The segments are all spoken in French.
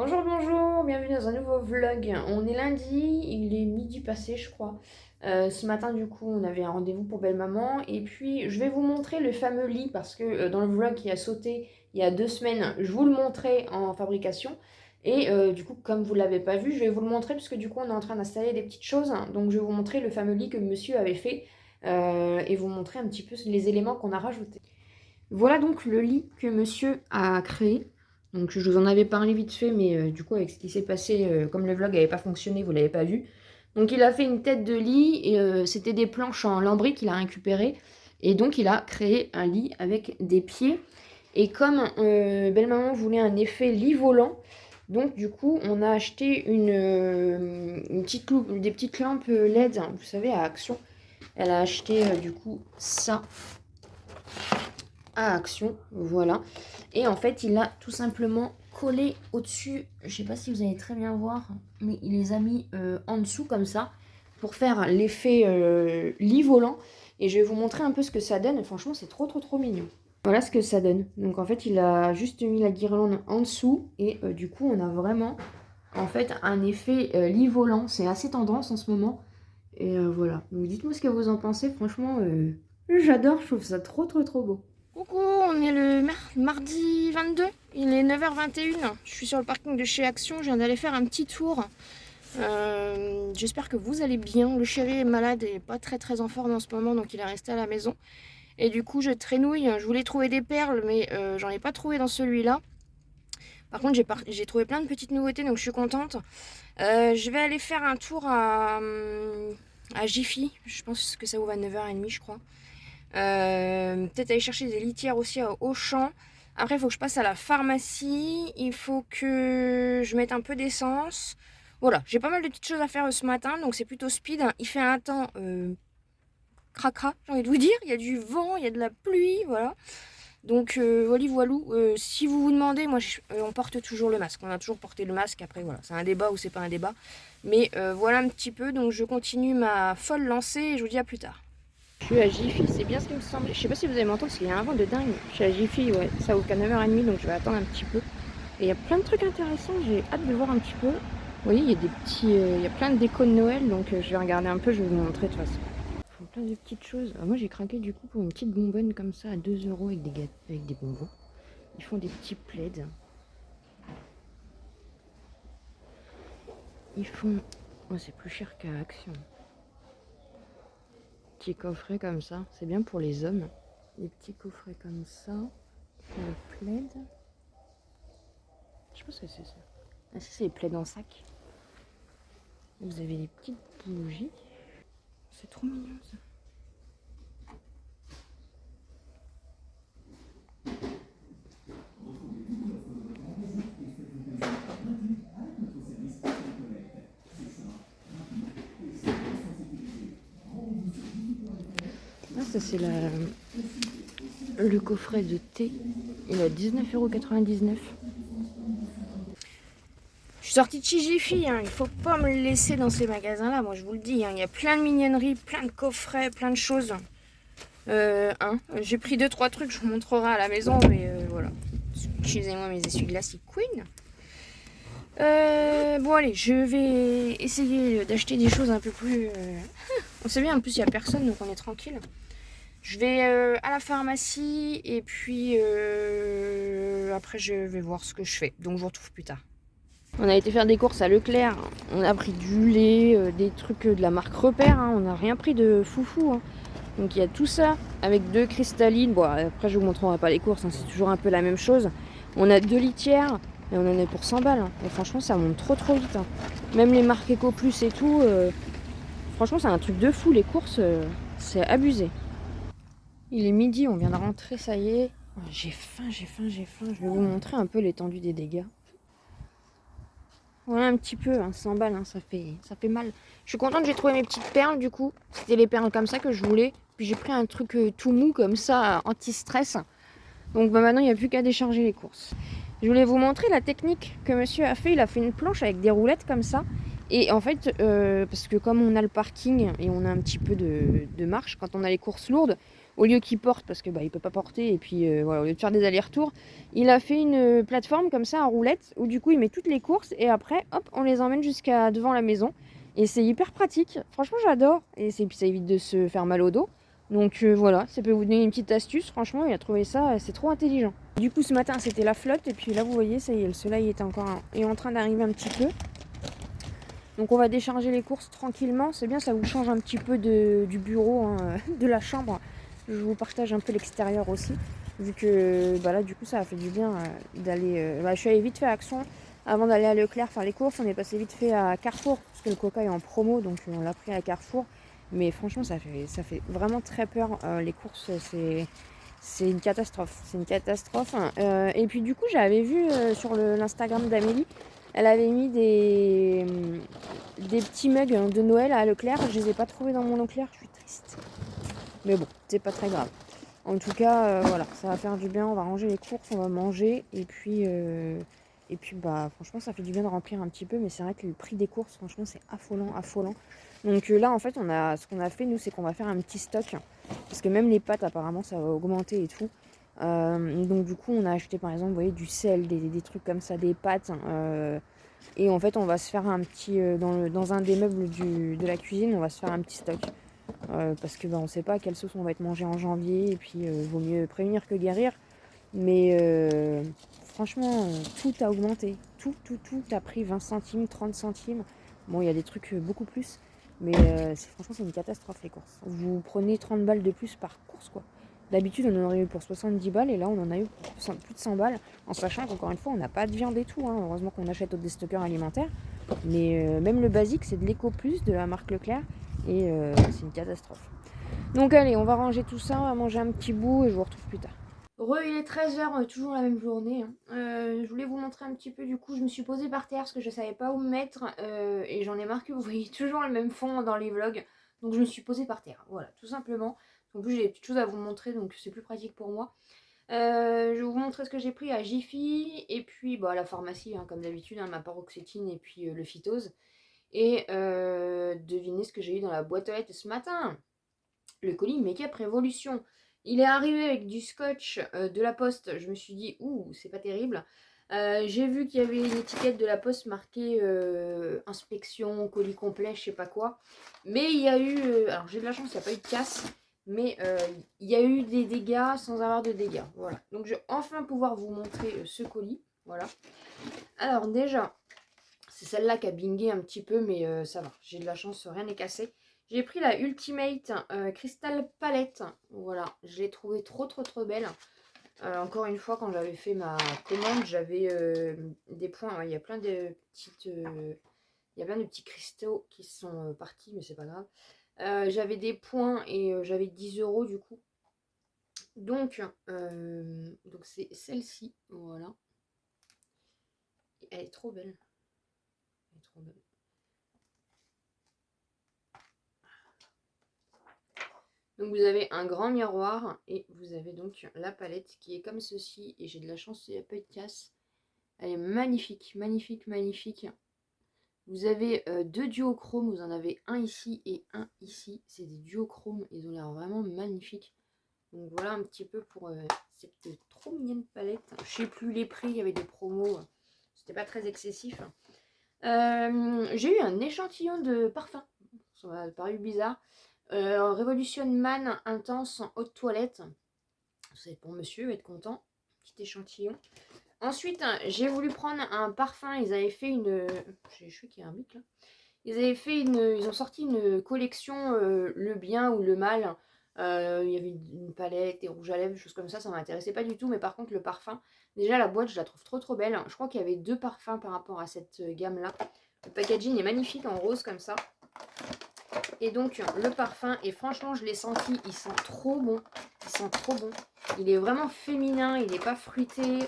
Bonjour, bonjour, bienvenue dans un nouveau vlog. On est lundi, il est midi passé je crois. Ce matin du coup on avait un rendez-vous pour belle maman et puis je vais vous montrer le fameux lit parce que dans le vlog qui a sauté il y a 2 semaines, je vous le montrais en fabrication. Et du coup comme vous l'avez pas vu, je vais vous le montrer parce que du coup on est en train d'installer des petites choses. Donc je vais vous montrer le fameux lit que monsieur avait fait et vous montrer un petit peu les éléments qu'on a rajoutés. Voilà donc le lit que monsieur a créé. Donc je vous en avais parlé vite fait, mais du coup avec ce qui s'est passé, comme le vlog n'avait pas fonctionné, vous l'avez pas vu. Donc il a fait une tête de lit, et c'était des planches en lambris qu'il a récupérées. Et donc il a créé un lit avec des pieds. Et comme belle-maman voulait un effet lit volant, donc du coup on a acheté une petite loupe, des petites lampes LED, hein, vous savez, à action. Elle a acheté du coup ça à action, voilà. Et en fait, il a tout simplement collé au-dessus, je sais pas si vous allez très bien voir, mais il les a mis en dessous comme ça, pour faire l'effet lit volant. Et je vais vous montrer un peu ce que ça donne, et franchement, c'est trop mignon. Voilà ce que ça donne. Donc en fait, il a juste mis la guirlande en dessous, et du coup, on a vraiment, en fait, un effet lit volant. C'est assez tendance en ce moment. Et voilà. Donc dites-moi ce que vous en pensez, franchement, j'adore, je trouve ça trop beau. Coucou, on est le mardi 22, il est 9h21, je suis sur le parking de chez Action, je viens d'aller faire un petit tour. J'espère que vous allez bien, le chéri est malade et pas très en forme en ce moment, donc il est resté à la maison. Et du coup je traînouille, je voulais trouver des perles, mais j'en ai pas trouvé dans celui-là. Par contre j'ai trouvé plein de petites nouveautés, donc je suis contente. Je vais aller faire un tour à Jiffy, je pense que ça ouvre à 9h30 je crois. Peut-être aller chercher des litières aussi à Auchan. Après, il faut que je passe à la pharmacie. Il faut que je mette un peu d'essence. Voilà, j'ai pas mal de petites choses à faire ce matin, donc c'est plutôt speed. Il fait un temps cracra, j'ai envie de vous dire. Il y a du vent, il y a de la pluie, voilà. Donc voilou. Si vous vous demandez, moi on porte toujours le masque. On a toujours porté le masque. Après voilà, c'est un débat ou c'est pas un débat. Mais voilà un petit peu. Donc je continue ma folle lancée et je vous dis à plus tard. Je suis à Jiffy, c'est bien ce qui me semblait. Je sais pas si vous allez m'entendre parce qu'il y a un vent de dingue. Je suis à Jiffy, ouais, ça ouvre qu'à 9h30 donc je vais attendre un petit peu. Et il y a plein de trucs intéressants, j'ai hâte de voir un petit peu. Vous voyez, il y a des petits. Il y a plein de décos de Noël donc je vais regarder un peu, je vais vous montrer de toute façon. Ils font plein de petites choses. Moi j'ai craqué du coup pour une petite bonbonne comme ça à 2 € avec des gâteaux, avec des bonbons. Ils font des petits plaids. Ils font. Oh, c'est plus cher qu'à Action. Petits coffrets comme ça, c'est bien pour les hommes. Des petits coffrets comme ça. Pour le plaid. Je pense que c'est ça. Ah, ça, c'est les plaids en sac. Vous avez des petites bougies. C'est trop mignon ça. Ah, ça, c'est le coffret de thé. Il est à 19,99 €. Je suis sortie de chez Jiffy, hein. Il faut pas me laisser dans ces magasins-là, moi je vous le dis. Hein. Il y a plein de mignonneries, plein de coffrets, plein de choses. J'ai pris 2-3 trucs, je vous montrerai à la maison, mais voilà. Excusez-moi, mes essuie-glaces, ils couinent. Bon allez, je vais essayer d'acheter des choses un peu plus... On sait bien, en plus il n'y a personne, donc on est tranquille. Je vais à la pharmacie et puis après je vais voir ce que je fais. Donc je vous retrouve plus tard. On a été faire des courses à Leclerc, on a pris du lait, des trucs de la marque Repère, hein. On n'a rien pris de foufou. Hein. Donc il y a tout ça avec 2 cristallines. Bon après je vous montrerai pas les courses, hein, c'est toujours un peu la même chose. On a 2 litières et on en est pour 100 balles. Hein. Et franchement ça monte trop vite. Hein. Même les marques Eco Plus et tout, franchement c'est un truc de fou les courses, c'est abusé. Il est midi, on vient de rentrer, ça y est. J'ai faim. Je vais vous montrer un peu l'étendue des dégâts. Voilà un petit peu, hein, 100 balles, hein, ça fait mal. Je suis contente, j'ai trouvé mes petites perles du coup. C'était les perles comme ça que je voulais. Puis j'ai pris un truc tout mou comme ça, anti-stress. Donc maintenant, il n'y a plus qu'à décharger les courses. Je voulais vous montrer la technique que monsieur a fait. Il a fait une planche avec des roulettes comme ça. Et en fait, parce que comme on a le parking et on a un petit peu de marche quand on a les courses lourdes, au lieu qu'il porte, parce que bah, il peut pas porter, et puis voilà, au lieu de faire des allers-retours, il a fait une plateforme comme ça, en roulette, où du coup il met toutes les courses, et après, hop, on les emmène jusqu'à devant la maison. Et c'est hyper pratique, franchement j'adore, et puis ça évite de se faire mal au dos. Donc voilà, ça peut vous donner une petite astuce, franchement il a trouvé ça, c'est trop intelligent. Du coup ce matin c'était la flotte, et puis là vous voyez, ça y est, le soleil est en train d'arriver un petit peu. Donc on va décharger les courses tranquillement, c'est bien, ça vous change un petit peu du bureau, hein, de la chambre. Je vous partage un peu l'extérieur aussi, vu que bah là du coup ça a fait du bien d'aller... je suis allée vite fait à Action, avant d'aller à Leclerc faire les courses, on est passé vite fait à Carrefour, parce que le Coca est en promo, donc on l'a pris à Carrefour. Mais franchement ça fait vraiment très peur, les courses c'est une catastrophe, c'est une catastrophe. Et puis du coup j'avais vu sur l'Instagram d'Amélie, elle avait mis des petits mugs de Noël à Leclerc. Je les ai pas trouvés dans mon Leclerc, je suis triste. Mais bon, c'est pas très grave. En tout cas, voilà, ça va faire du bien. On va ranger les courses, on va manger. Et puis bah, franchement, ça fait du bien de remplir un petit peu. Mais c'est vrai que le prix des courses, franchement, c'est affolant, affolant. Donc là, en fait, ce qu'on a fait, nous, c'est qu'on va faire un petit stock. Parce que même les pâtes, apparemment, ça va augmenter et tout. Donc du coup, on a acheté, par exemple, vous voyez, du sel, des trucs comme ça, des pâtes. Et en fait, on va se faire un petit... dans un des meubles de la cuisine, on va se faire un petit stock. Parce que bah, on sait pas quelle sauce on va être mangé en janvier. Et puis, vaut mieux prévenir que guérir. Mais franchement, tout a augmenté. Tout a pris 20 centimes, 30 centimes. Bon, il y a des trucs beaucoup plus. Mais franchement, c'est une catastrophe les courses. Vous prenez 30 balles de plus par course, quoi. D'habitude, on en aurait eu pour 70 balles et là, on en a eu pour plus de 100 balles. En sachant qu'encore une fois, on n'a pas de viande et tout. Hein. Heureusement qu'on achète au déstockeur alimentaire. Mais même le basique, c'est de l'éco plus de la marque Leclerc. Et c'est une catastrophe. Donc allez, on va ranger tout ça, on va manger un petit bout et je vous retrouve plus tard. Il est 13h, toujours la même journée. Hein. Je voulais vous montrer un petit peu, du coup, je me suis posée par terre parce que je savais pas où me mettre et j'en ai marre que vous voyez toujours le même fond dans les vlogs. Donc je me suis posée par terre, voilà, tout simplement. En plus, j'ai des petites choses à vous montrer, donc c'est plus pratique pour moi. Je vais vous montrer ce que j'ai pris à Jiffy et puis bah, à la pharmacie, hein, comme d'habitude, hein, ma paroxétine et puis le phytose. Et devinez ce que j'ai eu dans la boîte aux lettres ce matin. Le colis Make-up Révolution. Il est arrivé avec du scotch de la poste. Je me suis dit, ouh, c'est pas terrible. J'ai vu qu'il y avait une étiquette de la poste marquée inspection, colis complet, je sais pas quoi. Mais il y a eu, alors j'ai de la chance, il n'y a pas eu de casse. Mais il y a eu des dégâts sans avoir de dégâts. Voilà. Donc je vais enfin pouvoir vous montrer ce colis. Voilà. Alors déjà, c'est celle-là qui a bingé un petit peu, mais ça va. J'ai de la chance, rien n'est cassé. J'ai pris la Ultimate Crystal Palette. Voilà, je l'ai trouvée trop belle. Encore une fois, quand j'avais fait ma commande, j'avais des points. Ouais, il y a plein de petites... il y a plein de petits cristaux qui sont partis, mais c'est pas grave. J'avais des points et j'avais 10 € du coup. Donc c'est celle-ci. Voilà. Elle est trop belle. Elle est trop belle. Donc vous avez un grand miroir et vous avez donc la palette qui est comme ceci. Et j'ai de la chance, il n'y a pas de casse. Elle est magnifique, magnifique, magnifique. Vous avez deux duochromes, vous en avez un ici et un ici. C'est des duochromes, ils ont l'air vraiment magnifiques. Donc voilà un petit peu pour cette trop mignonne palette. Je sais plus les prix, il y avait des promos, c'était pas très excessif. J'ai eu un échantillon de parfum, ça m'a paru bizarre. Revolution Man intense en haute toilette. C'est pour monsieur, il va être content. Petit échantillon. Ensuite, j'ai voulu prendre un parfum. Ils avaient fait une... Je sais qu'il y a un bic là. Ils ont sorti une collection le bien ou le mal. Il y avait une palette, des rouges à lèvres, des choses comme ça m'intéressait pas du tout. Mais par contre, le parfum, déjà la boîte, je la trouve trop belle. Je crois qu'il y avait deux parfums par rapport à cette gamme-là. Le packaging est magnifique en rose comme ça. Et donc le parfum, et franchement je l'ai senti, il sent trop bon. Il sent trop bon. Il est vraiment féminin, il n'est pas fruité.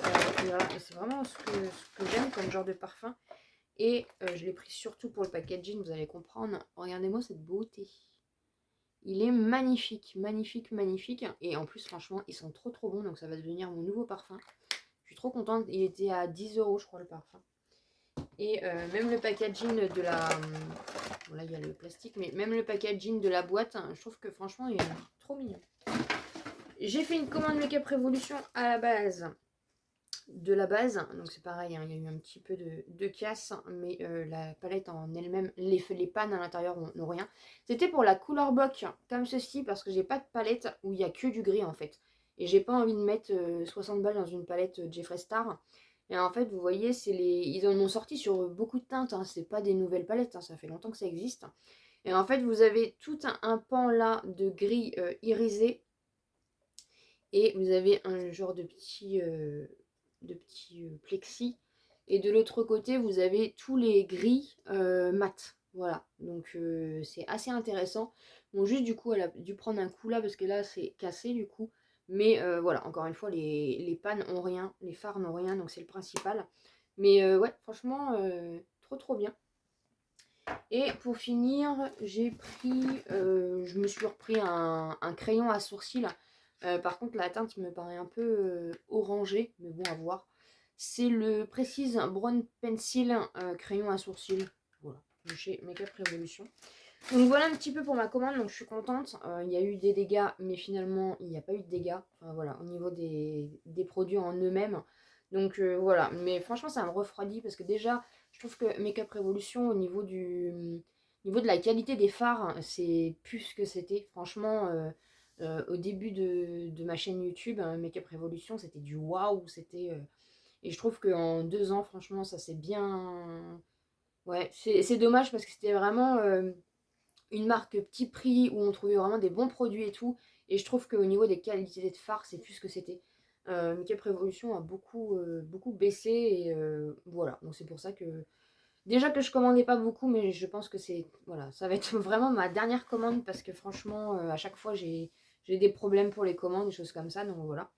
Voilà, c'est vraiment ce que j'aime comme genre de parfum. Et je l'ai pris surtout pour le packaging, vous allez comprendre. Regardez-moi cette beauté. Il est magnifique, magnifique, magnifique. Et en plus franchement ils sont trop bons, donc ça va devenir mon nouveau parfum. Je suis trop contente, il était à 10 € je crois le parfum. Et même le packaging de la... Bon là il y a le plastique, mais même le packaging de la boîte, hein, je trouve que franchement il est trop mignon. J'ai fait une commande Make-up Révolution à la base. De la base, donc c'est pareil, hein, il y a eu un petit peu de casse, mais la palette en elle-même, les pannes à l'intérieur n'ont rien. C'était pour la couleur bloc comme ceci, parce que j'ai pas de palette où il y a que du gris en fait. Et j'ai pas envie de mettre 60 balles dans une palette Jeffree Star. Et en fait, vous voyez, ils en ont sorti sur beaucoup de teintes, hein, c'est pas des nouvelles palettes, hein, ça fait longtemps que ça existe. Et en fait, vous avez tout un pan là de gris irisé. Et vous avez un genre de petit plexi. Et de l'autre côté, vous avez tous les gris mat. Voilà, donc c'est assez intéressant. Bon, juste du coup, elle a dû prendre un coup là parce que là, c'est cassé du coup. Mais voilà, encore une fois, les pannes ont rien, les phares n'ont rien, donc c'est le principal. Mais ouais, franchement, trop bien. Et pour finir, je me suis repris un crayon à sourcils. Par contre, la teinte me paraît un peu orangée, mais bon, à voir. C'est le Precise Brown Pencil crayon à sourcils. Voilà, de chez Make-up Revolution. Donc voilà un petit peu pour ma commande, donc je suis contente. Il y a eu des dégâts, mais finalement, il n'y a pas eu de dégâts. Enfin voilà, au niveau des produits en eux-mêmes. Donc voilà, mais franchement, ça me refroidit parce que déjà, je trouve que Make-up Revolution, au niveau de la qualité des fards, c'est plus ce que c'était. Franchement, au début de ma chaîne YouTube, Make-up Revolution, c'était du waouh. Et je trouve qu'en 2 ans, franchement, ça c'est bien. Ouais, c'est dommage parce que c'était vraiment une marque petit prix où on trouvait vraiment des bons produits et tout. Et je trouve qu'au niveau des qualités de fards, c'est plus ce que c'était. Make-up Revolution a beaucoup baissé et voilà. Donc c'est pour ça que déjà que je commandais pas beaucoup, mais je pense que voilà, ça va être vraiment ma dernière commande parce que franchement, à chaque fois j'ai des problèmes pour les commandes, des choses comme ça. Donc voilà.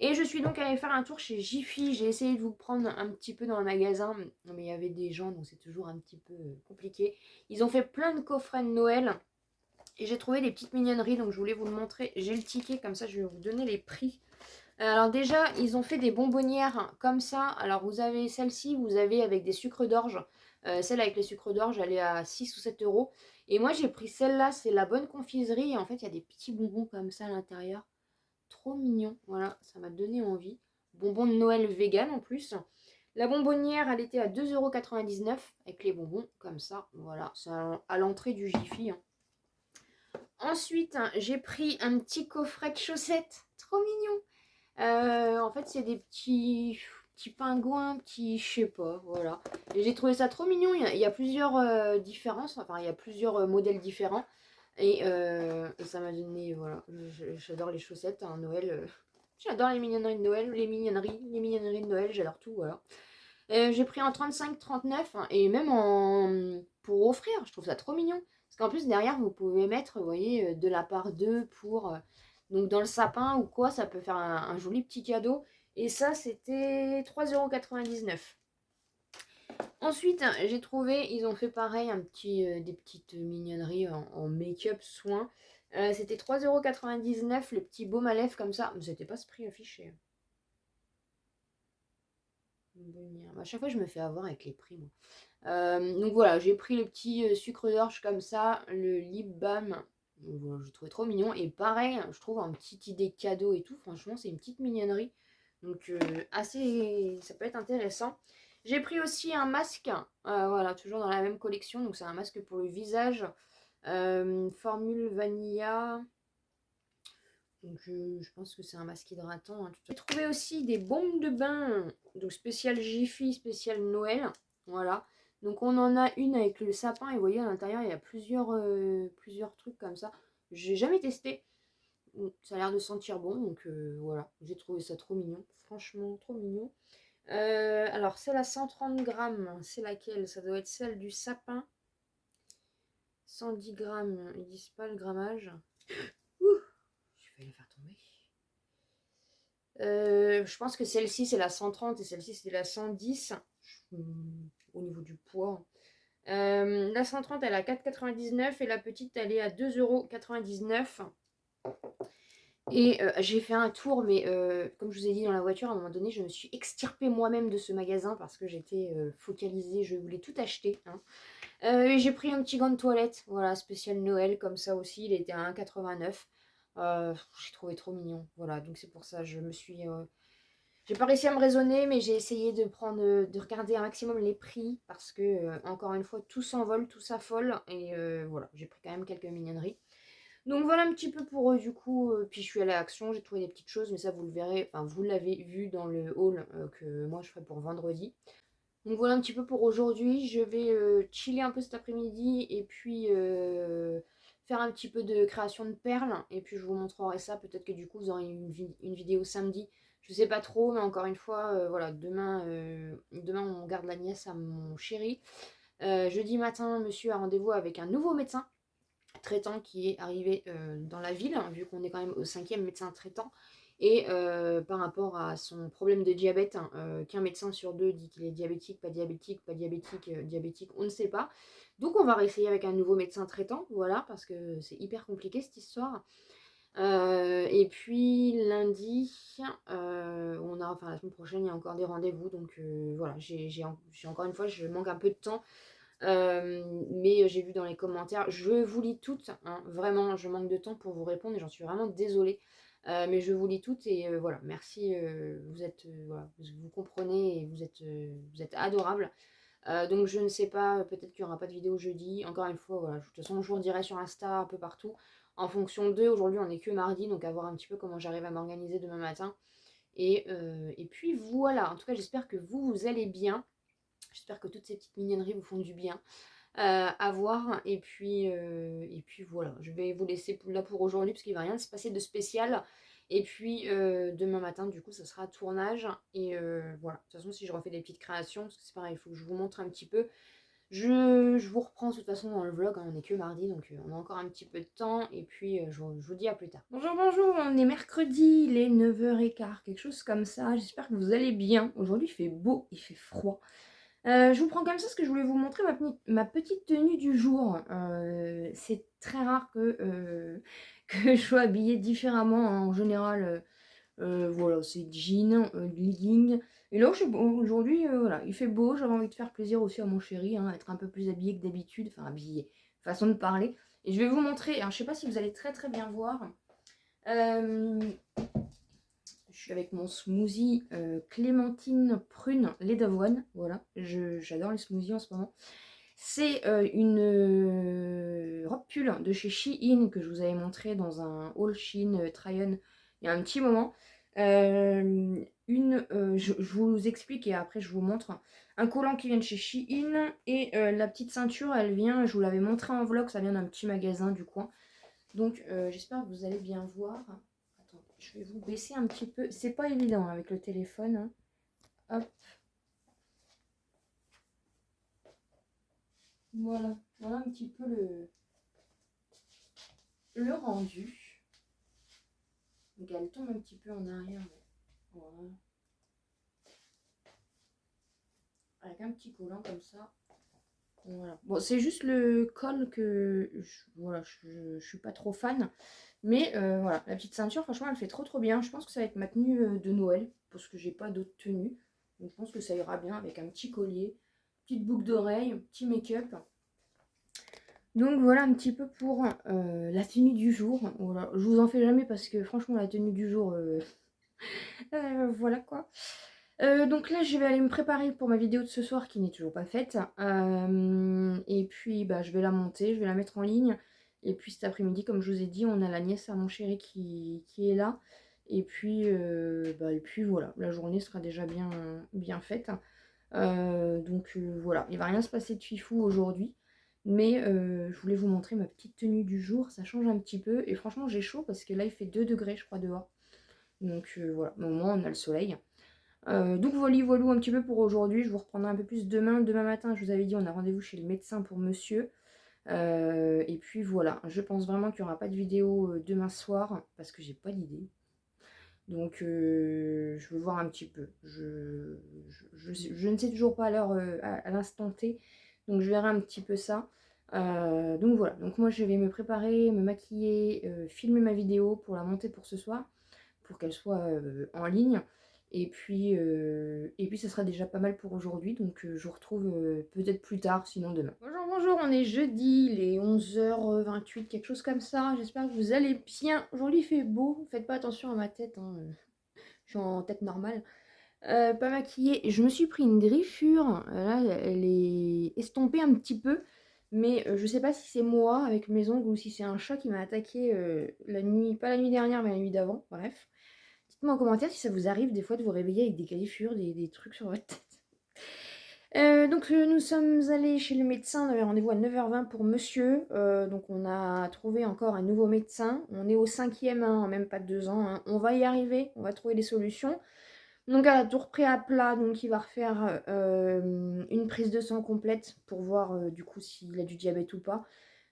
Et je suis donc allée faire un tour chez Jiffy. J'ai essayé de vous prendre un petit peu dans le magasin, mais il y avait des gens, donc c'est toujours un petit peu compliqué. Ils ont fait plein de coffrets de Noël. Et j'ai trouvé des petites mignonneries, donc je voulais vous le montrer. J'ai le ticket, comme ça je vais vous donner les prix. Alors déjà, ils ont fait des bonbonnières comme ça. Alors vous avez celle-ci, vous avez avec des sucres d'orge. Celle avec les sucres d'orge, elle est à 6 ou 7 euros. Et moi j'ai pris celle-là, c'est la bonne confiserie. Et en fait, il y a des petits bonbons comme ça à l'intérieur. Trop mignon, voilà, ça m'a donné envie. Bonbons de Noël vegan en plus. La bonbonnière, elle était à 2,99 € avec les bonbons comme ça. Voilà, c'est à l'entrée du Jiffy. Hein. Ensuite, j'ai pris un petit coffret de chaussettes. Trop mignon. En fait, c'est des petits pingouins, je sais pas, voilà. Et j'ai trouvé ça trop mignon. Il y a plusieurs différences, enfin, il y a plusieurs modèles différents. Et ça m'a donné, voilà, j'adore les chaussettes, hein, Noël. J'adore les mignonneries de Noël, les mignonneries de Noël, j'adore tout, voilà. J'ai pris en 35-39 hein, et même pour offrir, je trouve ça trop mignon. Parce qu'en plus, derrière, vous pouvez mettre, vous voyez, de la part 2 pour. Donc, dans le sapin ou quoi, ça peut faire un joli petit cadeau. Et ça, c'était 3,99 €. Ensuite, j'ai trouvé, ils ont fait pareil, des petites mignonneries en make-up soin. C'était 3,99 € le petit baume à lèvres comme ça. Mais c'était pas ce prix affiché. À chaque fois, je me fais avoir avec les prix, moi. Donc voilà, j'ai pris le petit sucre d'orge comme ça, le lip balm. Voilà, je trouvais trop mignon. Et pareil, je trouve un petit idée cadeau et tout. Franchement, c'est une petite mignonnerie. Donc ça peut être intéressant. J'ai pris aussi un masque. Voilà, toujours dans la même collection. Donc c'est un masque pour le visage. Formule Vanilla. Donc je pense que c'est un masque hydratant. Hein. J'ai trouvé aussi des bombes de bain. Donc spécial Jiffy, spécial Noël. Voilà. Donc on en a une avec le sapin. Et vous voyez à l'intérieur il y a plusieurs trucs comme ça. J'ai jamais testé. Ça a l'air de sentir bon. Donc voilà. J'ai trouvé ça trop mignon. Franchement trop mignon. Alors celle à 130 grammes. C'est laquelle? Ça doit être celle du sapin. 110 grammes. Ils disent pas le grammage. Je vais les faire tomber. Je pense que celle-ci c'est la 130 et celle-ci c'est la 110 au niveau du poids. La 130 elle est à 4,99 et la petite elle est à 2,99 €. Et j'ai fait un tour, mais comme je vous ai dit dans la voiture, à un moment donné, je me suis extirpée moi-même de ce magasin parce que j'étais focalisée, je voulais tout acheter. Hein. Et j'ai pris un petit gant de toilette, voilà, spécial Noël, comme ça aussi, il était à 1,89 €. J'ai trouvé trop mignon. Voilà, donc c'est pour ça, j'ai pas réussi à me raisonner, mais j'ai essayé de regarder un maximum les prix parce que, encore une fois, tout s'envole, tout s'affole. Et voilà, j'ai pris quand même quelques mignonneries. Donc voilà un petit peu pour du coup. Puis je suis allée à Action, j'ai trouvé des petites choses, mais ça vous le verrez, enfin vous l'avez vu dans le haul que moi je ferai pour vendredi. Donc voilà un petit peu pour aujourd'hui. Je vais chiller un peu cet après-midi et puis faire un petit peu de création de perles. Et puis je vous montrerai ça. Peut-être que du coup vous aurez une vidéo samedi. Je sais pas trop, mais encore une fois, voilà, demain on garde la nièce à mon chéri. Jeudi matin, monsieur a rendez-vous avec un nouveau médecin traitant qui est arrivé dans la ville, hein, vu qu'on est quand même au 5e médecin traitant. Et par rapport à son problème de diabète, hein, qu'un médecin sur deux dit qu'il est diabétique, pas diabétique, pas diabétique, diabétique, on ne sait pas. Donc on va réessayer avec un nouveau médecin traitant, voilà, parce que c'est hyper compliqué cette histoire. Et puis lundi, enfin la semaine prochaine, il y a encore des rendez-vous, donc voilà, j'ai encore une fois, je manque un peu de temps. Mais j'ai vu dans les commentaires, je vous lis toutes, hein, vraiment, je manque de temps pour vous répondre et j'en suis vraiment désolée. Mais je vous lis toutes et voilà, merci, vous êtes, voilà, vous comprenez et vous êtes adorables. Donc je ne sais pas, peut-être qu'il n'y aura pas de vidéo jeudi. Encore une fois, voilà, de toute façon, je vous redirai sur Insta, un peu partout. En fonction d'eux, aujourd'hui on n'est que mardi, donc à voir un petit peu comment j'arrive à m'organiser demain matin. Et puis voilà, en tout cas j'espère que vous allez bien. J'espère que toutes ces petites mignonneries vous font du bien à voir. Et puis voilà, je vais vous laisser là pour aujourd'hui parce qu'il ne va rien se passer de spécial. Et puis demain matin, du coup, ça sera tournage. Et voilà, de toute façon, si je refais des petites créations, parce que c'est pareil, il faut que je vous montre un petit peu. Je vous reprends de toute façon dans le vlog, hein, on n'est que mardi, donc on a encore un petit peu de temps. Et puis je vous dis à plus tard. Bonjour, bonjour, on est mercredi, il est 9h15, quelque chose comme ça. J'espère que vous allez bien. Aujourd'hui, il fait beau, il fait froid. Je vous prends comme ça parce que je voulais vous montrer ma petite tenue du jour. C'est très rare que je sois habillée différemment, hein. En général, voilà, c'est jean, legging. Et là, aujourd'hui, voilà, il fait beau. J'avais envie de faire plaisir aussi à mon chéri, hein, être un peu plus habillée que d'habitude. Enfin, habillée, façon de parler. Et je vais vous montrer. Alors, je sais pas si vous allez très très bien voir. Je suis avec mon smoothie clémentine prune lait d'avoine. Voilà, j'adore les smoothies en ce moment. C'est une robe pull de chez Shein que je vous avais montré dans un haul Shein try-on il y a un petit moment. Je vous explique et après je vous montre. Un collant qui vient de chez Shein et la petite ceinture, elle vient, je vous l'avais montré en vlog, ça vient d'un petit magasin du coin. Donc j'espère que vous allez bien voir. Attends, je vais vous baisser un petit peu. C'est pas évident avec le téléphone, hein. Hop. Voilà. Voilà un petit peu le rendu. Donc elle tombe un petit peu en arrière. Mais voilà. Avec un petit collant comme ça. Voilà. Bon, c'est juste le col que voilà, je suis pas trop fan. Mais voilà, la petite ceinture, franchement, elle fait trop trop bien. Je pense que ça va être ma tenue de Noël. Parce que j'ai pas d'autre tenue. Donc je pense que ça ira bien avec un petit collier, petite boucle d'oreille, petit make-up. Donc voilà un petit peu pour la tenue du jour. Voilà. Je vous en fais jamais parce que franchement la tenue du jour, voilà quoi. Donc là je vais aller me préparer pour ma vidéo de ce soir qui n'est toujours pas faite. Et puis bah, je vais la monter, je vais la mettre en ligne. Et puis cet après-midi, comme je vous ai dit, on a la nièce à mon chéri qui est là. Et puis voilà, la journée sera déjà bien faite. Donc voilà, il va rien se passer de fifou aujourd'hui. Mais je voulais vous montrer ma petite tenue du jour, ça change un petit peu. Et franchement j'ai chaud parce que là il fait 2 degrés je crois dehors. Donc voilà, mais au moins on a le soleil. Donc voilà un petit peu pour aujourd'hui. Je vous reprendrai un peu plus demain. Demain matin, je vous avais dit, on a rendez-vous chez le médecin pour monsieur. Et puis voilà, je pense vraiment qu'il n'y aura pas de vidéo demain soir parce que j'ai pas d'idée. Donc je veux voir un petit peu. Je ne sais toujours pas à l'heure, à l'instant T. Donc je verrai un petit peu ça. Donc voilà, donc moi je vais me préparer, me maquiller, filmer ma vidéo pour la monter pour ce soir, pour qu'elle soit en ligne. Et puis ça sera déjà pas mal pour aujourd'hui, donc je vous retrouve peut-être plus tard, sinon demain. Bonjour, bonjour, on est jeudi, les 11h28, quelque chose comme ça. J'espère que vous allez bien. Aujourd'hui il fait beau, faites pas attention à ma tête, hein. Je suis en tête normale. Pas maquillée. Je me suis pris une griffure, là elle est estompée un petit peu. Mais je sais pas si c'est moi avec mes ongles ou si c'est un chat qui m'a attaqué la nuit, pas la nuit dernière mais la nuit d'avant, bref. Dites-moi en commentaire si ça vous arrive des fois de vous réveiller avec des griffures, des trucs sur votre tête. Donc nous sommes allés chez le médecin, on avait rendez-vous à 9h20 pour monsieur. Donc on a trouvé encore un nouveau médecin. On est au 5e, hein, même pas 2 ans, hein. On va y arriver, on va trouver des solutions. Donc elle a tout repris à plat, donc il va refaire une prise de sang complète pour voir du coup s'il a du diabète ou pas.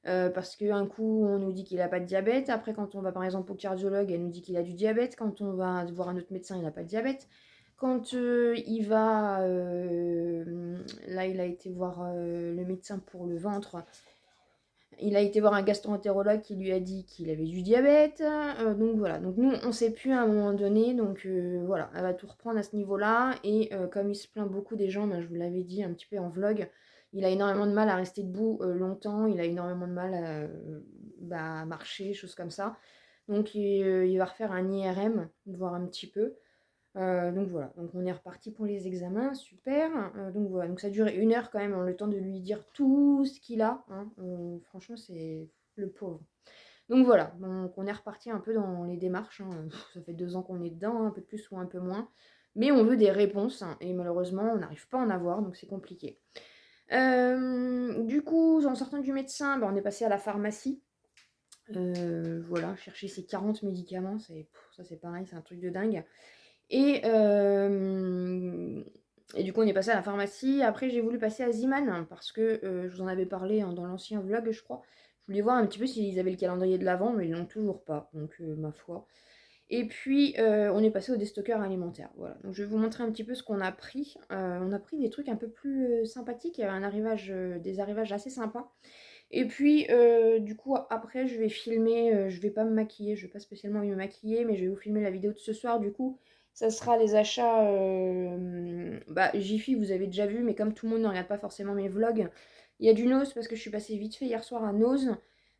Parce qu'un coup on nous dit qu'il n'a pas de diabète, après quand on va par exemple au cardiologue, elle nous dit qu'il a du diabète, quand on va voir un autre médecin, il n'a pas de diabète. Quand il va, là il a été voir le médecin pour le ventre, il a été voir un gastro-entérologue qui lui a dit qu'il avait du diabète. Donc voilà, donc nous on sait plus à un moment donné, donc voilà, elle va tout reprendre à ce niveau-là. Et comme il se plaint beaucoup des gens, ben, je vous l'avais dit un petit peu en vlog, il a énormément de mal à rester debout longtemps, il a énormément de mal à marcher, choses comme ça. Donc il va refaire un IRM, voir un petit peu. Donc voilà, donc on est reparti pour les examens, super. Donc voilà, donc ça a duré 1 heure quand même, le temps de lui dire tout ce qu'il a, hein. Franchement, c'est le pauvre. Donc voilà, donc on est reparti un peu dans les démarches, hein. Ça fait 2 ans qu'on est dedans, un peu plus ou un peu moins. Mais on veut des réponses, hein, et malheureusement, on n'arrive pas à en avoir, donc c'est compliqué. Du coup, en sortant du médecin, on est passé à la pharmacie. Voilà, chercher ces 40 médicaments, ça c'est pareil, c'est un truc de dingue. Et du coup, on est passé à la pharmacie. Après, j'ai voulu passer à Ziman parce que je vous en avais parlé dans l'ancien vlog, je crois. Je voulais voir un petit peu s'ils avaient le calendrier de l'avant, mais ils l'ont toujours pas. Donc, ma foi. Et puis, on est passé au déstockeur alimentaire. Voilà. Donc, je vais vous montrer un petit peu ce qu'on a pris. On a pris des trucs un peu plus sympathiques. Il y avait des arrivages assez sympas. Et puis, du coup, après, je vais filmer. Je vais pas me maquiller. Je vais pas spécialement me maquiller, mais je vais vous filmer la vidéo de ce soir. Du coup, ça sera les achats. Jiffy, vous avez déjà vu, mais comme tout le monde ne regarde pas forcément mes vlogs, il y a du Nose parce que je suis passée vite fait hier soir à Nose.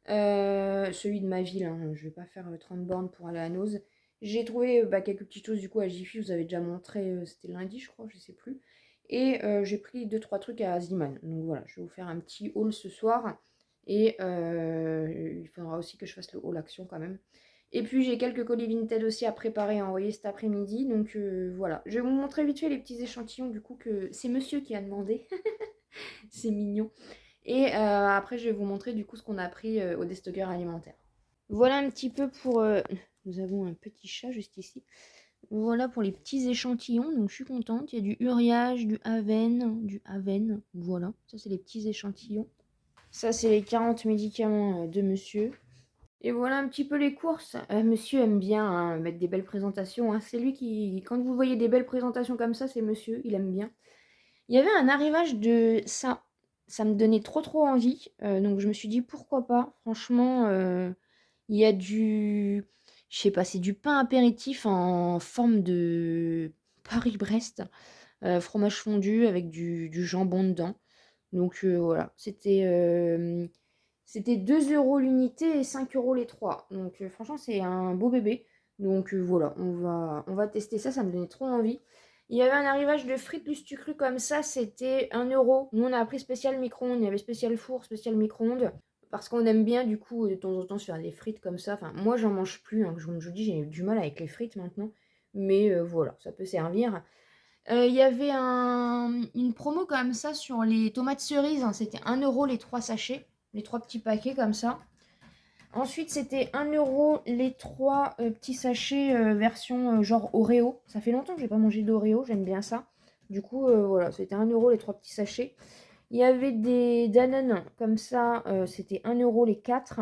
Celui de ma ville, hein. Je vais pas faire 30 bornes pour aller à Nose. J'ai trouvé quelques petites choses du coup à Jiffy, vous avez déjà montré, c'était lundi je crois, je sais plus. Et j'ai pris 2-3 trucs à Ziman. Donc voilà, je vais vous faire un petit haul ce soir. Et il faudra aussi que je fasse le haul action quand même. Et puis j'ai quelques colis Vinted aussi à préparer et à envoyer cet après-midi. Donc voilà, je vais vous montrer vite fait les petits échantillons du coup que c'est monsieur qui a demandé. C'est mignon. Et après je vais vous montrer du coup ce qu'on a pris au déstockeur alimentaire. Voilà un petit peu pour... Nous avons un petit chat juste ici. Voilà pour les petits échantillons, donc je suis contente. Il y a du Uriage, du Aven, voilà. Ça c'est les petits échantillons. Ça c'est les 40 médicaments de monsieur. Et voilà un petit peu les courses. Monsieur aime bien, hein, mettre des belles présentations, hein. C'est lui qui... Quand vous voyez des belles présentations comme ça, c'est monsieur, il aime bien. Il y avait un arrivage de ça. Ça me donnait trop envie. Donc je me suis dit pourquoi pas. Franchement, il y a du... Je sais pas, c'est du pain apéritif en forme de Paris-Brest. Fromage fondu avec du jambon dedans. Donc voilà, c'était 2 € l'unité et 5 € les 3. Donc franchement, c'est un beau bébé. Donc voilà, on va tester ça, ça me donnait trop envie. Il y avait un arrivage de frites Lustucru comme ça, c'était 1 €. Nous, on a pris spécial micro-ondes, il y avait spécial four, spécial micro-ondes. Parce qu'on aime bien, du coup, de temps en temps, se faire des frites comme ça. Enfin, moi, j'en mange plus, hein. Je vous dis, j'ai du mal avec les frites maintenant. Mais voilà, ça peut servir. Il y avait une promo comme ça sur les tomates cerises, hein. C'était 1 € les 3 sachets, les 3 petits paquets comme ça. Ensuite, c'était 1 € les 3 petits sachets version genre Oreo. Ça fait longtemps que j'ai pas mangé d'Oreo, j'aime bien ça. Du coup, voilà, c'était 1 € les 3 petits sachets. Il y avait des Danone comme ça, c'était 1 € les 4.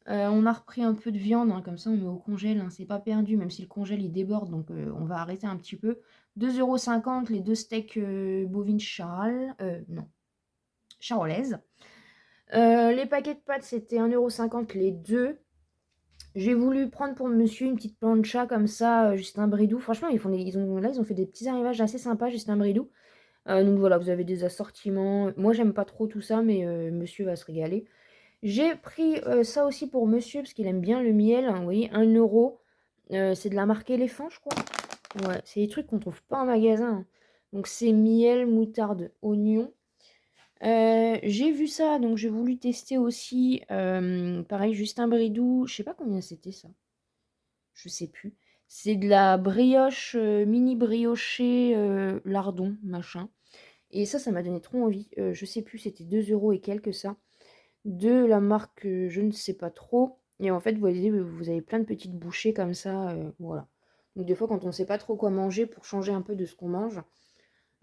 On a repris un peu de viande, hein, comme ça on met au congèle, hein, c'est pas perdu, même si le congèle il déborde, donc on va arrêter un petit peu. 2,50 € les 2 steaks bovines charolaises. Les paquets de pâtes, c'était 1,50 € les 2. J'ai voulu prendre pour monsieur une petite plancha comme ça, Justin Bridou. Franchement, ils ont fait des petits arrivages assez sympas, Justin Bridou. Donc voilà, vous avez des assortiments. Moi, j'aime pas trop tout ça, mais monsieur va se régaler. J'ai pris, ça aussi pour monsieur parce qu'il aime bien le miel, hein, vous voyez, 1 €. C'est de la marque Éléphant, je crois. Ouais, c'est des trucs qu'on trouve pas en magasin, hein. Donc c'est miel, moutarde, oignon. J'ai vu ça, donc j'ai voulu tester aussi, pareil, Justin Bridou, je sais pas combien c'était ça, je sais plus. C'est de la brioche, mini briochée, lardon, machin. Et ça m'a donné trop envie. Je sais plus, c'était 2 € et quelques ça. De la marque, je ne sais pas trop. Et en fait, vous voyez, vous avez plein de petites bouchées comme ça, voilà. Donc des fois, quand on ne sait pas trop quoi manger pour changer un peu de ce qu'on mange,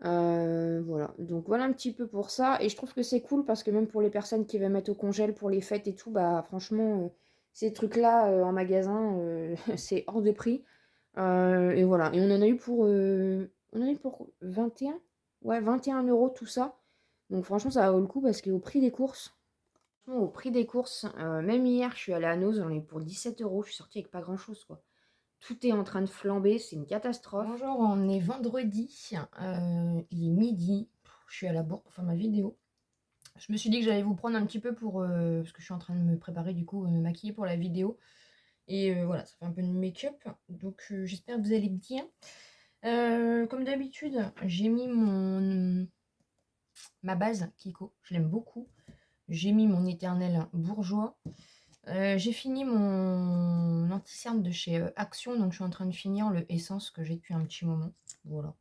voilà. Donc voilà un petit peu pour ça. Et je trouve que c'est cool parce que même pour les personnes qui veulent mettre au congèle pour les fêtes et tout, bah franchement, ces trucs-là en magasin, c'est hors de prix. Et voilà. Et on en a eu pour 21, ouais, 21 € tout ça. Donc franchement, ça vaut le coup parce qu'au prix des courses, franchement, au prix des courses, même hier, je suis allée à Noz, j'en ai eu pour 17 €. Je suis sortie avec pas grand-chose, quoi. Tout est en train de flamber, c'est une catastrophe. Bonjour, on est vendredi, il est midi. Je suis à la bourre pour faire ma vidéo. Je me suis dit que j'allais vous prendre un petit peu pour parce que je suis en train de me préparer du coup, me maquiller pour la vidéo. Et voilà, ça fait un peu de make-up. Donc j'espère que vous allez bien. Comme d'habitude, j'ai mis ma base Kiko, je l'aime beaucoup. J'ai mis mon éternel bourgeois. J'ai fini mon anti-cerne de chez Action, donc je suis en train de finir le Essence que j'ai depuis un petit moment. Voilà.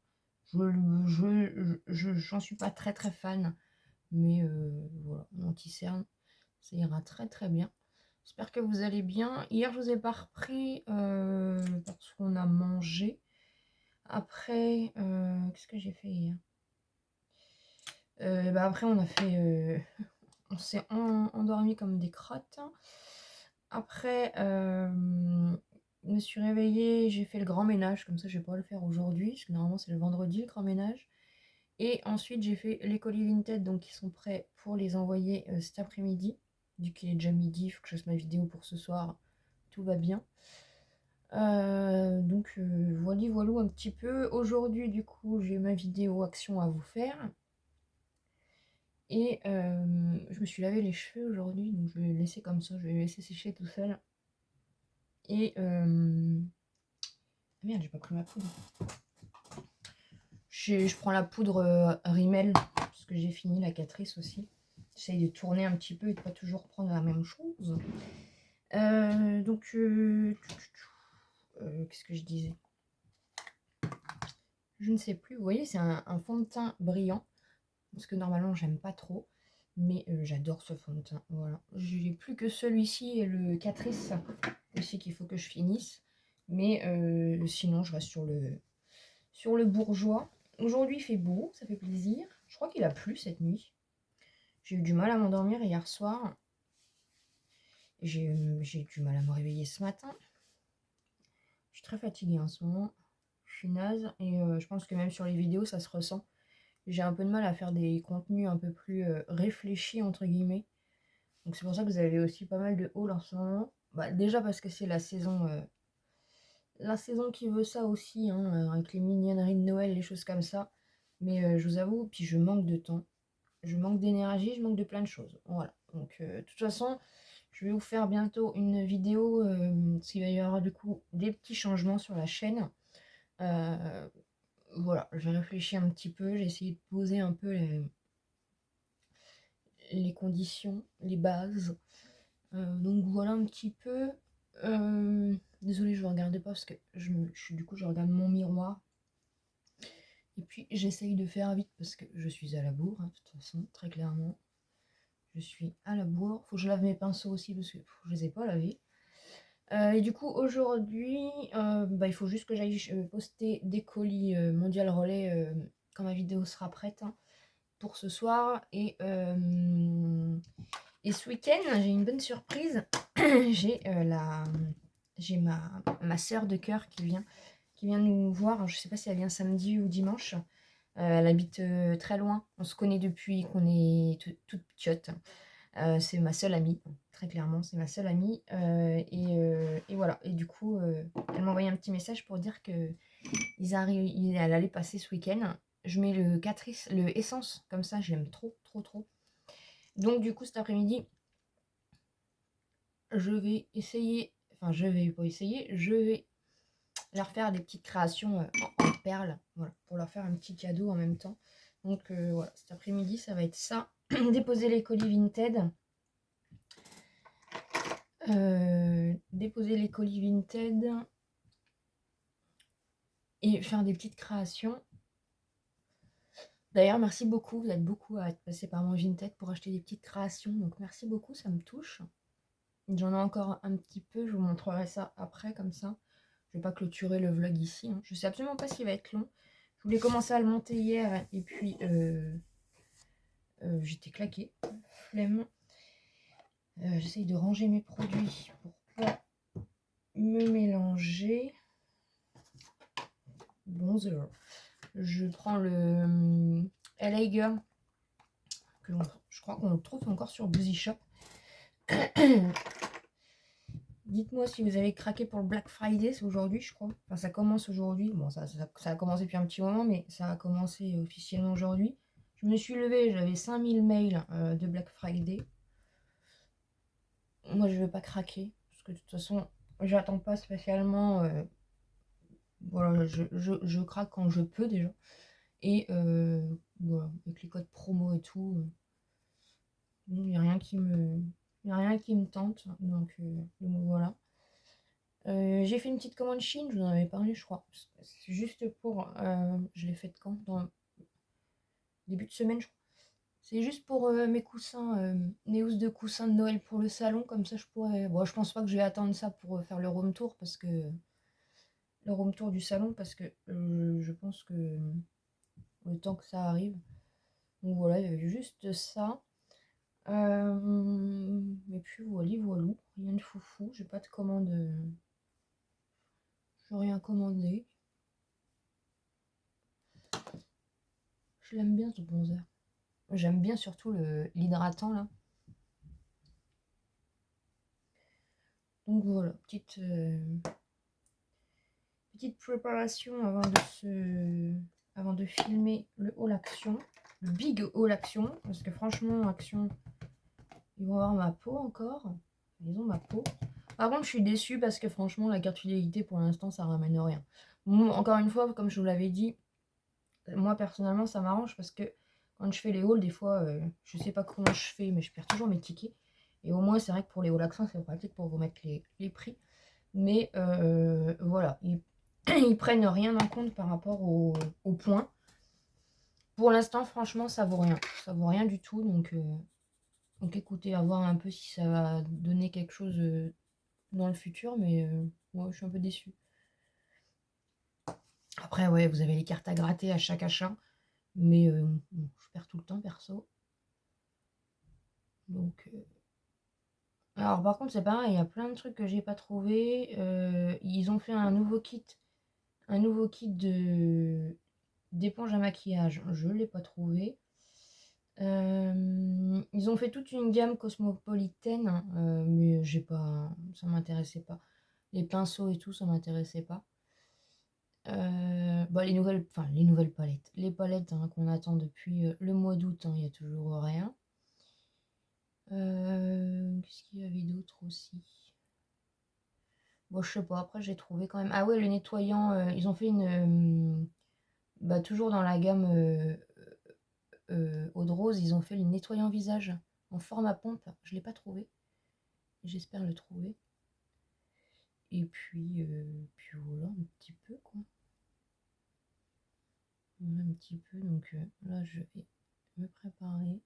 J'en suis pas très très fan, mais voilà, mon anti-cerne, ça ira très très bien. J'espère que vous allez bien. Hier, je vous ai pas repris parce qu'on a mangé. Après, qu'est-ce que j'ai fait hier? Bah après, on a fait. On s'est endormi comme des crottes. Après, je me suis réveillée, j'ai fait le grand ménage, comme ça je vais pas le faire aujourd'hui, parce que normalement c'est le vendredi le grand ménage. Et ensuite j'ai fait les colis Vinted, donc ils sont prêts pour les envoyer cet après-midi. Du qu'il est déjà midi, il faut que je fasse ma vidéo pour ce soir, tout va bien. Donc voilà, voilà un petit peu. Aujourd'hui du coup j'ai ma vidéo action à vous faire. Et je me suis lavé les cheveux aujourd'hui, donc je vais les laisser comme ça, je vais les laisser sécher tout seul. Et merde, j'ai pas pris ma poudre. Je prends la poudre Rimmel, parce que j'ai fini la Catrice aussi. J'essaye de tourner un petit peu et de pas toujours prendre la même chose. Donc, qu'est-ce que je disais? Je ne sais plus. Vous voyez, c'est un fond de teint brillant, parce que normalement, j'aime pas trop. Mais j'adore ce fond de teint. Voilà. J'ai plus que celui-ci et le Catrice aussi qu'il faut que je finisse. Mais sinon, je reste sur le bourgeois. Aujourd'hui, il fait beau, ça fait plaisir. Je crois qu'il a plu cette nuit. J'ai eu du mal à m'endormir hier soir. J'ai eu du mal à me réveiller ce matin. Je suis très fatiguée en ce moment. Je suis naze et je pense que même sur les vidéos, ça se ressent. J'ai un peu de mal à faire des contenus un peu plus réfléchis, entre guillemets. Donc c'est pour ça que vous avez aussi pas mal de hauls en ce moment. Bah, déjà parce que c'est la saison qui veut ça aussi, hein, avec les mignonneries de Noël, les choses comme ça. Mais je vous avoue, puis je manque de temps. Je manque d'énergie, je manque de plein de choses. Voilà. Donc, de toute façon, je vais vous faire bientôt une vidéo, parce qu'il va y avoir du coup des petits changements sur la chaîne. Voilà, j'ai réfléchi un petit peu, j'ai essayé de poser un peu les conditions, les bases. Donc voilà un petit peu. Désolée, je ne regardais pas parce que du coup, je regarde mon miroir. Et puis, j'essaye de faire vite parce que je suis à la bourre, hein, de toute façon, très clairement. Je suis à la bourre. Faut que je lave mes pinceaux aussi parce que je les ai pas lavés. Et du coup, aujourd'hui, bah, il faut juste que j'aille poster des colis Mondial Relais quand ma vidéo sera prête, hein, pour ce soir. Et ce week-end, j'ai une bonne surprise. j'ai ma sœur de cœur qui vient nous voir. Je sais pas si elle vient samedi ou dimanche. Elle habite très loin. On se connaît depuis qu'on est toute petite. C'est ma seule amie, très clairement, c'est ma seule amie. Et voilà. Et du coup, elle m'a envoyé un petit message pour dire que elle allait passer ce week-end. je mets le Catrice, le Essence, comme ça, je l'aime trop, trop, trop. Donc, du coup, cet après-midi, je vais essayer, enfin, je vais pas essayer, je vais leur faire des petites créations en perles, voilà, pour leur faire un petit cadeau en même temps. Donc, voilà, cet après-midi, ça va être ça. Déposer les colis Vinted. Déposer les colis Vinted et faire des petites créations. D'ailleurs, merci beaucoup. Vous êtes beaucoup à être passé par mon Vinted pour acheter des petites créations. Donc, merci beaucoup, ça me touche. J'en ai encore un petit peu. Je vous montrerai ça après, comme ça. Je vais pas clôturer le vlog ici. Hein. Je sais absolument pas s'il va être long. Je voulais commencer à le monter hier et puis j'étais claquée. Flemme. J'essaye de ranger mes produits pour pas me mélanger. Bonjour. Je prends le LA Girl, que je crois qu'on le trouve encore sur Boozy Shop. Dites-moi si vous avez craqué pour le Black Friday, c'est aujourd'hui, je crois. Enfin, ça commence aujourd'hui. Bon, ça a commencé depuis un petit moment, mais ça a commencé officiellement aujourd'hui. Je me suis levée, j'avais 5000 mails de Black Friday. Moi, je ne vais pas craquer, parce que de toute façon, j'attends pas spécialement. Voilà, je craque quand je peux déjà. Et voilà, avec les codes promo et tout, il n'y a rien qui me tente. Donc voilà. J'ai fait une petite commande Chine, je vous en avais parlé, je crois. C'est juste pour. Je l'ai faite quand? Dans début de semaine, je crois. C'est juste pour mes coussins, mes housses de coussins de Noël pour le salon. Comme ça, je pourrais. Bon, je pense pas que je vais attendre ça pour faire le room tour parce que. Le room tour du salon parce que je pense que le temps que ça arrive. Donc voilà, il y avait juste ça. Et puis voilà, voilou. Rien de foufou. J'ai pas de commande. Je n'ai rien commandé. Je l'aime bien ce bronzer. J'aime bien surtout l'hydratant là. Donc voilà, petite préparation avant de filmer le haul action. Le big haul action. Parce que franchement, action, ils vont avoir ma peau encore. Ils ont ma peau. Par contre, je suis déçue parce que franchement, la carte fidélité pour l'instant, ça ramène rien. Bon, encore une fois, comme je vous l'avais dit, moi personnellement, ça m'arrange parce que quand je fais les hauls, des fois, je sais pas comment je fais, mais je perds toujours mes tickets. Et au moins, c'est vrai que pour les hauls accents, c'est pratique pour vous mettre les prix. Mais voilà, ils prennent rien en compte par rapport au points. Pour l'instant, franchement, ça vaut rien. Ça vaut rien du tout. Donc écoutez, à voir un peu si ça va donner quelque chose dans le futur. Mais moi, je suis un peu déçue. Après, ouais, vous avez les cartes à gratter à chaque achat. Mais bon, je perds tout le temps, perso. Donc... Alors par contre c'est pareil, il y a plein de trucs que j'ai pas trouvé. Ils ont fait un nouveau kit de d'éponge à maquillage. Je l'ai pas trouvé. Ils ont fait toute une gamme cosmopolitaine, hein, mais ça m'intéressait pas. Les pinceaux et tout, ça m'intéressait pas. Bah, les nouvelles palettes. Les palettes hein, qu'on attend depuis le mois d'août, il n'y a toujours rien. Qu'est-ce qu'il y avait d'autre aussi? Bon, je sais pas, après j'ai trouvé quand même. Ah ouais, le nettoyant, ils ont fait bah, toujours dans la gamme eau de rose, ils ont fait le nettoyant visage en format pompe. Je l'ai pas trouvé. J'espère le trouver. Et puis voilà, un petit peu quoi. Voilà, un petit peu, donc là je vais me préparer.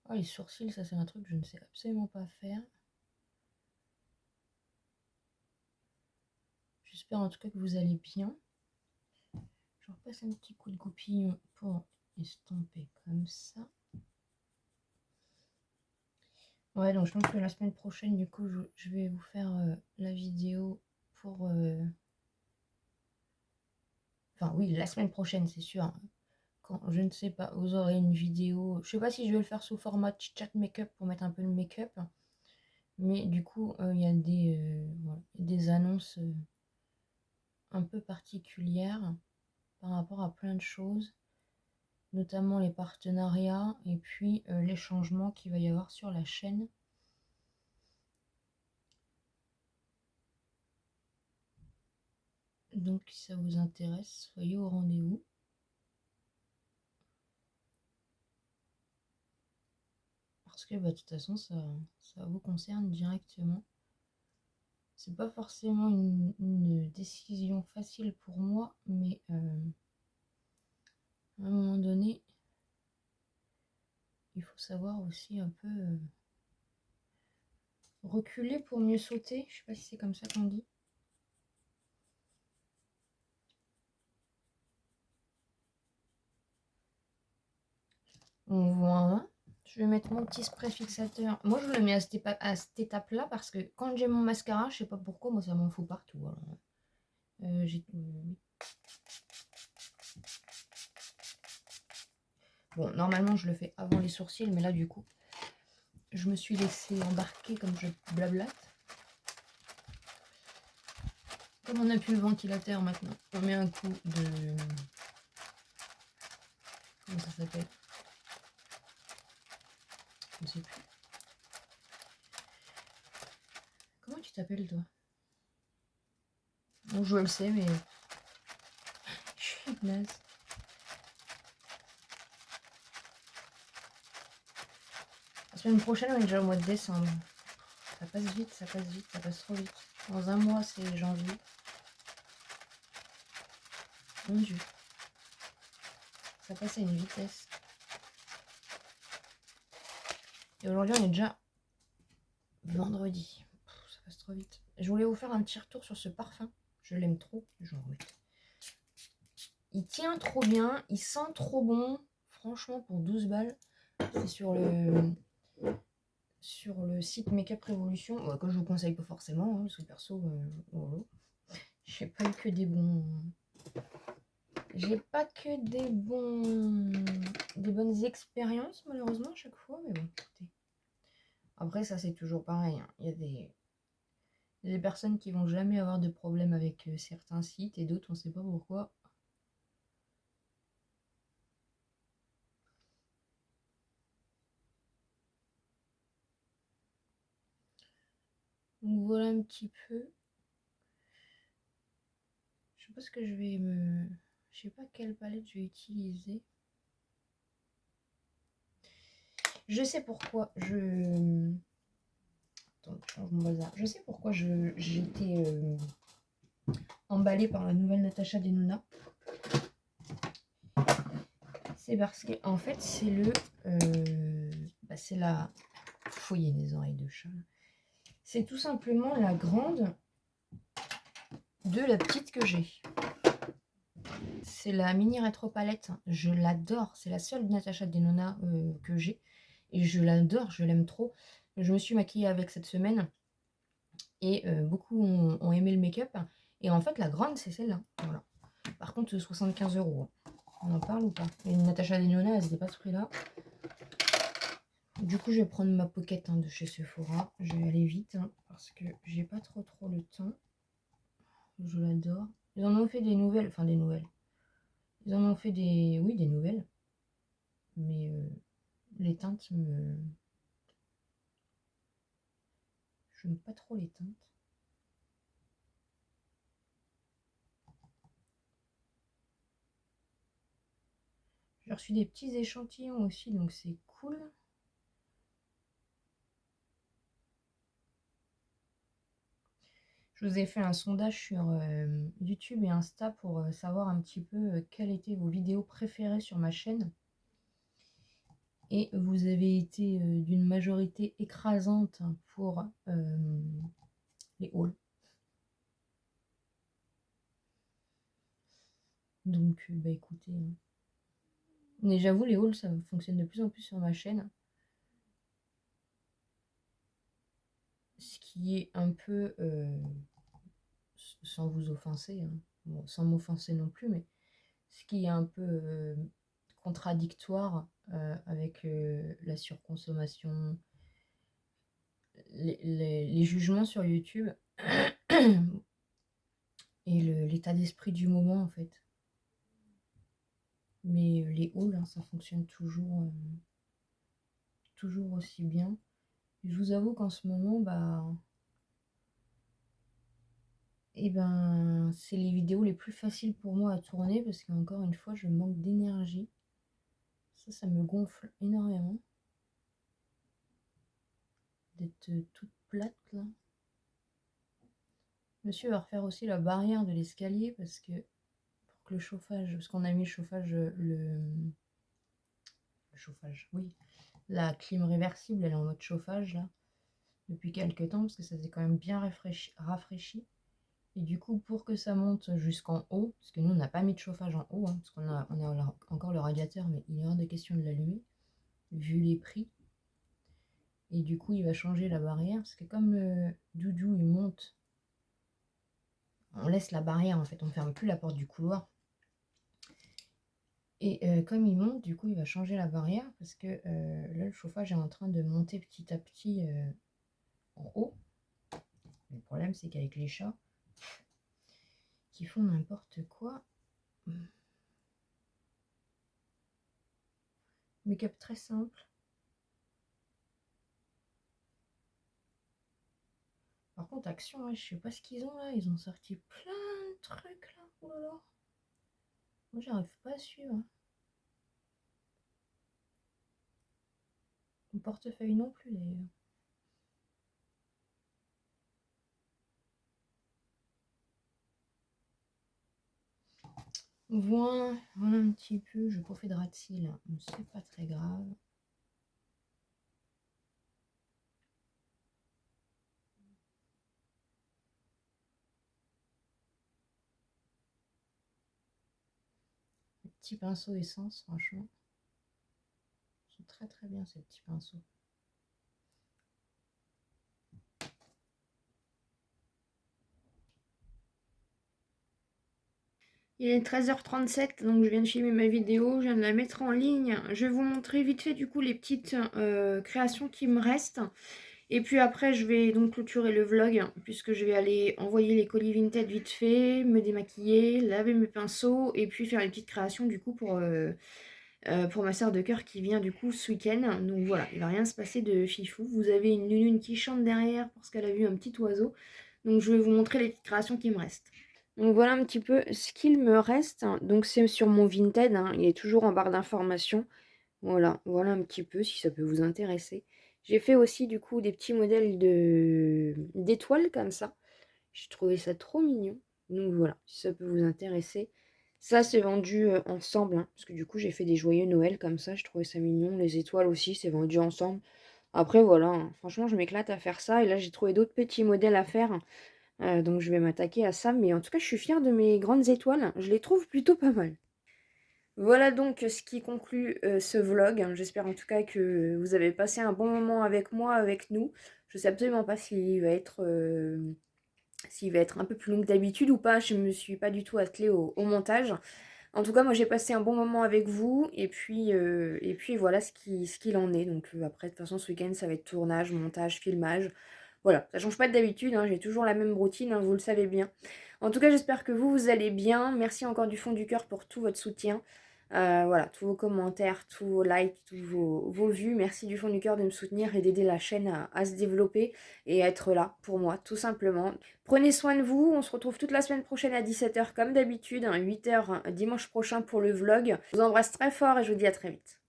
Ah, les sourcils, ça c'est un truc que je ne sais absolument pas faire. J'espère en tout cas que vous allez bien. Je repasse un petit coup de goupillon pour estomper comme ça. Ouais, donc je pense que la semaine prochaine, du coup, je vais vous faire la vidéo pour... Enfin oui, la semaine prochaine, c'est sûr. Quand, je ne sais pas, vous aurez une vidéo... Je sais pas si je vais le faire sous format chat make-up pour mettre un peu de make-up. Mais du coup, il y a des annonces un peu particulière par rapport à plein de choses, notamment les partenariats et puis les changements qu'il va y avoir sur la chaîne. Donc si ça vous intéresse, soyez au rendez-vous. Parce que bah, de toute façon, ça vous concerne directement. C'est pas forcément une décision facile pour moi, mais à un moment donné, il faut savoir aussi un peu reculer pour mieux sauter. Je sais pas si c'est comme ça qu'on dit. On voit un. Je vais mettre mon petit spray fixateur. Moi, je le mets à cette étape-là parce que quand j'ai mon mascara, je sais pas pourquoi, moi ça m'en fout partout. Bon, normalement, je le fais avant les sourcils, mais là, du coup, je me suis laissée embarquer comme je blablate. Comme on a plus le ventilateur maintenant, on met un coup de... Comment ça s'appelle? Je ne sais plus. Comment tu t'appelles, toi? Bon, je le sais, mais... Je suis naze. La semaine prochaine, on est déjà au mois de décembre. Ça passe vite, ça passe trop vite. Dans un mois, c'est janvier. Mon Dieu. Ça passe à une vitesse. Et aujourd'hui, on est déjà vendredi. Ça passe trop vite. Je voulais vous faire un petit retour sur ce parfum. Je l'aime trop. Genre, oui. Il tient trop bien. Il sent trop bon. Franchement, pour 12 balles. C'est sur le site Makeup Revolution. Que je vous conseille pas forcément. Hein, parce que perso, voilà. J'ai pas eu que des bons... J'ai pas que des bonnes expériences, malheureusement, à chaque fois. Mais bon, écoutez. Après, ça, c'est toujours pareil. Hein. Il y a des personnes qui vont jamais avoir de problème avec certains sites et d'autres, on sait pas pourquoi. Donc voilà un petit peu. Je sais pas ce que je vais me... Je sais pas quelle palette je vais utiliser. Je sais pourquoi je... Attends, je change mon bazar. Je sais pourquoi j'ai été emballée par la nouvelle Natasha Denona. C'est parce que, en fait, c'est le... c'est la... Fouiller les oreilles de chat. C'est tout simplement la grande de la petite que j'ai. C'est la mini rétro palette. Je l'adore. C'est la seule Natasha Denona que j'ai. Et je l'adore, je l'aime trop. Je me suis maquillée avec cette semaine. Et beaucoup ont aimé le make-up. Et en fait, la grande, c'est celle-là. Voilà. Par contre, 75 €. On en parle ou pas? Et Natasha Denona, elle n'était pas ce prix-là. Du coup, je vais prendre ma pocket de chez Sephora. Je vais aller vite parce que j'ai pas trop le temps. Je l'adore. Ils en ont fait des nouvelles. Enfin, des nouvelles. Ils en ont fait des... Oui, des nouvelles. Mais les teintes me... Je n'aime pas trop les teintes. J'ai reçu des petits échantillons aussi, donc c'est cool. Je vous ai fait un sondage sur YouTube et Insta pour savoir un petit peu quelles étaient vos vidéos préférées sur ma chaîne. Et vous avez été d'une majorité écrasante pour les hauls. Donc, bah écoutez. Mais j'avoue, les hauls, ça fonctionne de plus en plus sur ma chaîne. Ce qui est un peu, sans vous offenser, hein, bon, sans m'offenser non plus, mais ce qui est un peu contradictoire avec la surconsommation, les jugements sur YouTube et l'état d'esprit du moment en fait. Mais les hauls, hein, ça fonctionne toujours aussi bien. Et je vous avoue qu'en ce moment, bah, et ben, c'est les vidéos les plus faciles pour moi à tourner parce qu'encore une fois, je manque d'énergie. Ça me gonfle énormément d'être toute plate là. Monsieur va refaire aussi la barrière de l'escalier parce que pour que le chauffage, parce qu'on a mis le chauffage, le chauffage, oui, la clim réversible, elle est en mode chauffage là depuis quelques temps parce que ça s'est quand même bien rafraîchi. Et du coup, pour que ça monte jusqu'en haut, parce que nous on n'a pas mis de chauffage en haut, hein, parce on a encore le radiateur, mais il est hors de question de l'allumer vu les prix. Et du coup, il va changer la barrière parce que comme Doudou il monte, on laisse la barrière en fait, on ferme plus la porte du couloir. Et comme il monte, du coup, il va changer la barrière parce que là, le chauffage est en train de monter petit à petit en haut. Le problème, c'est qu'avec les chats qui font n'importe quoi, make-up très simple. Par contre, Action, ouais, je sais pas ce qu'ils ont là. Ils ont sorti plein de trucs là. Oh là là. Moi, j'arrive pas à suivre. Mon portefeuille non plus d'ailleurs. Voilà, voilà un petit peu. Je profite de Ratsil, c'est pas très grave. Petit pinceau essence, franchement. Ils sont très très bien ces petits pinceaux. Il est 13h37, donc je viens de filmer ma vidéo, je viens de la mettre en ligne. Je vais vous montrer vite fait du coup les petites créations qui me restent. Et puis après, je vais donc clôturer le vlog, puisque je vais aller envoyer les colis Vinted vite fait, me démaquiller, laver mes pinceaux, et puis faire les petites créations du coup pour ma soeur de cœur qui vient du coup ce week-end. Donc voilà, il va rien se passer de fifou. Vous avez une nunune qui chante derrière parce qu'elle a vu un petit oiseau. Donc je vais vous montrer les petites créations qui me restent. Donc voilà un petit peu ce qu'il me reste. Donc c'est sur mon Vinted, hein. Il est toujours en barre d'informations. Voilà, voilà un petit peu si ça peut vous intéresser. J'ai fait aussi du coup des petits modèles d'étoiles comme ça. J'ai trouvé ça trop mignon. Donc voilà, si ça peut vous intéresser. Ça c'est vendu ensemble, hein, parce que du coup j'ai fait des joyeux Noël comme ça. Je trouvais ça mignon. Les étoiles aussi, c'est vendu ensemble. Après voilà, hein, franchement je m'éclate à faire ça. Et là j'ai trouvé d'autres petits modèles à faire. Donc je vais m'attaquer à ça. Mais en tout cas je suis fière de mes grandes étoiles. Je les trouve plutôt pas mal. Voilà donc ce qui conclut ce vlog. J'espère en tout cas que vous avez passé un bon moment avec moi, avec nous. Je sais absolument pas s'il va être un peu plus long que d'habitude ou pas. Je me suis pas du tout attelée au montage. En tout cas, moi j'ai passé un bon moment avec vous et puis voilà ce qu'il en est. Donc après, de toute façon, ce week-end, ça va être tournage, montage, filmage. Voilà, ça change pas d'habitude, hein, j'ai toujours la même routine, hein, vous le savez bien. En tout cas, j'espère que vous allez bien. Merci encore du fond du cœur pour tout votre soutien. Voilà, tous vos commentaires, tous vos likes, tous vos vues. Merci du fond du cœur de me soutenir et d'aider la chaîne à se développer et à être là pour moi, tout simplement. Prenez soin de vous. On se retrouve toute la semaine prochaine à 17h comme d'habitude, 8h dimanche prochain pour le vlog. Je vous embrasse très fort et je vous dis à très vite.